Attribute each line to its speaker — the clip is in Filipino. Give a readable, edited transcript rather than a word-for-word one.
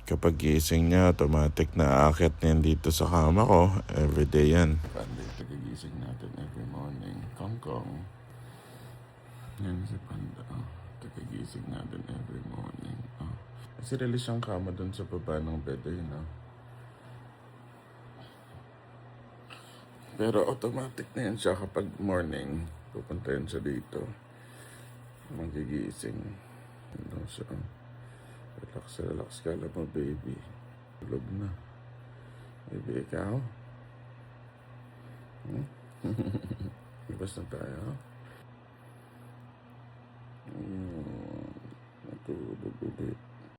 Speaker 1: Kapag gising niya, automatic na aakyat na yan dito sa kama ko. Everyday yan. Panda, pagigising natin every morning. Kong Kong. Yan si Panda. Pagigising natin every morning. Kasi release ang kama dun sa baba ng bed yun. Pero automatic na yan siya kapag morning. Pupunta yan siya dito. Magigising. Ano siya. Relax, relax ka lang mo, baby. Tulog na. Baby, ikaw? Labas na tayo. Natulog ulit.